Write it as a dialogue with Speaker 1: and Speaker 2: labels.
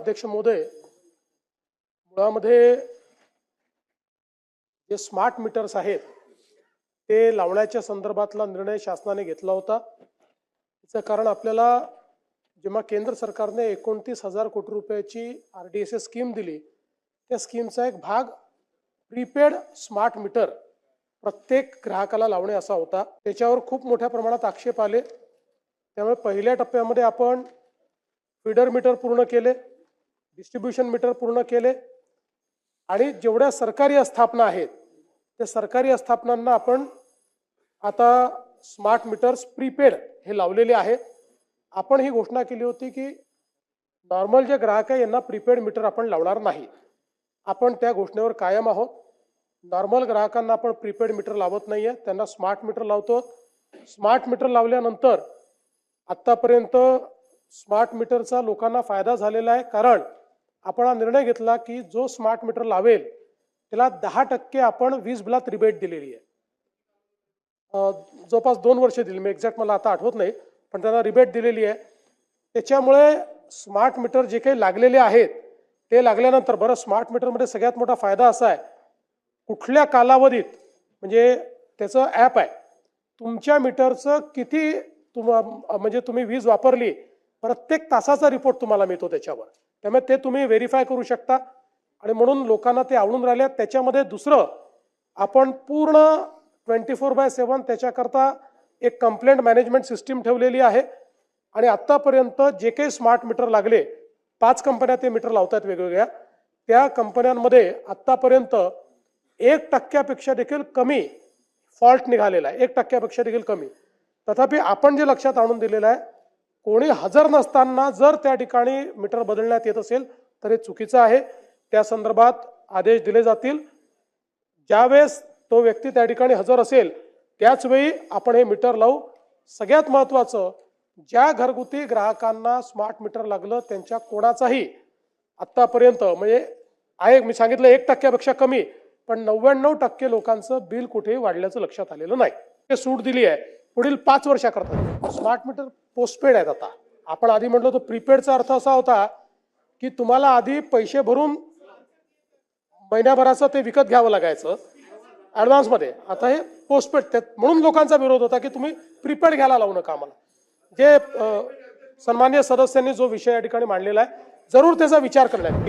Speaker 1: अध्यक्ष महोदय, मुळामध्ये जे स्मार्ट मीटर्स आहेत ते लावण्याच्या संदर्भातला निर्णय शासनाने घेतला होता। याचं कारण आपल्याला जेव्हा केंद्र सरकारने 29,000 कोटी रुपयाची RDSS स्कीम दिली, त्या स्कीमचा एक भाग प्रीपेड स्मार्ट मीटर प्रत्येक ग्राहकाला लावणे असा होता। त्याच्यावर खूप मोठ्या प्रमाणात आक्षेप आले। त्यामुळे पहिल्या टप्प्यामध्ये आपण फीडर मीटर पूर्ण केले, डिस्ट्रीब्यूशन मीटर पूर्ण केले आणि जेवढ्या सरकारी आस्थापना आहेत त्या सरकारी आस्थापनांना आपण आता स्मार्ट मीटर्स प्रीपेड हे लावलेले आहेत। आपण ही घोषणा केली होती की नॉर्मल जे ग्राहक आहे यांना प्रीपेड मीटर आपण लावणार नाही। आपण त्या घोषणेवर कायम आहोत। नॉर्मल ग्राहकांना आपण प्रीपेड मीटर लावत नाहीये, त्यांना स्मार्ट मीटर लावतो। स्मार्ट मीटर लावल्यानंतर आतापर्यंत स्मार्ट मीटरचा लोकांना फायदा झालेला आहे, कारण आपण हा निर्णय घेतला की जो स्मार्ट मीटर लावेल त्याला 10% आपण वीज बिलात रिबेट दिलेली आहे। जवळपास 2 वर्ष दिली, मी एक्झॅक्ट मला आता आठवत नाही, पण त्यांना रिबेट दिलेली आहे। त्याच्यामुळे स्मार्ट मीटर जे काही लागलेले आहेत ते लागल्यानंतर बरं, स्मार्ट मीटरमध्ये सगळ्यात मोठा फायदा असा आहे, कुठल्या कालावधीत म्हणजे त्याचं ॲप आहे, तुमच्या मीटरचं किती म्हणजे तुम्ही वीज वापरली प्रत्येक तासाचा रिपोर्ट तुम्हाला मिळतो त्याच्यावर। त्यामुळे ते तुम्ही व्हेरीफाय करू शकता आणि म्हणून लोकांना ते आवडून राहिले। त्याच्यामध्ये दुसरं, आपण पूर्ण 24/7 त्याच्याकरता एक कंप्लेंट मॅनेजमेंट सिस्टीम ठेवलेली आहे आणि आतापर्यंत जे काही स्मार्ट मीटर लागले, 5 कंपन्या ते मीटर लावतात वेगवेगळ्या, त्या कंपन्यांमध्ये आतापर्यंत 1% देखील कमी फॉल्ट निघालेला आहे, 1% देखील कमी। तथापि आपण जे लक्षात आणून दिलेलं आहे, कोणी हजर नसताना जर त्या ठिकाणी मीटर बदलण्यात येत असेल तर हे चुकीचं आहे। त्या संदर्भात आदेश दिले जातील। ज्यावेळेस तो व्यक्ती त्या ठिकाणी हजर असेल त्याच वेळी आपण हे मीटर लावू। सगळ्यात महत्त्वाचं, ज्या घरगुती ग्राहकांना स्मार्ट मीटर लागलं त्यांच्या कोणाचाही आतापर्यंत म्हणजे आहे, मी सांगितलं 1% कमी, पण 99% लोकांचं बिल कुठेही वाढल्याचं लक्षात आलेलं नाही। हे सूट दिली आहे पुढील 5 वर्षाकरता। स्मार्ट मीटर पोस्टपेड आहेत। आता आपण आधी म्हटलं होतं प्रीपेडचा अर्थ असा होता की तुम्हाला आधी पैसे भरून महिन्याभराचं ते विकत घ्यावं लागायचं ॲडव्हान्स मध्ये। आता हे पोस्टपेड, म्हणून लोकांचा विरोध होता की तुम्ही प्रीपेड घ्यायला लावू नका आम्हाला। जे सन्माननीय सदस्यांनी जो विषय या ठिकाणी मांडलेला आहे, जरूर त्याचा विचार करण्यात।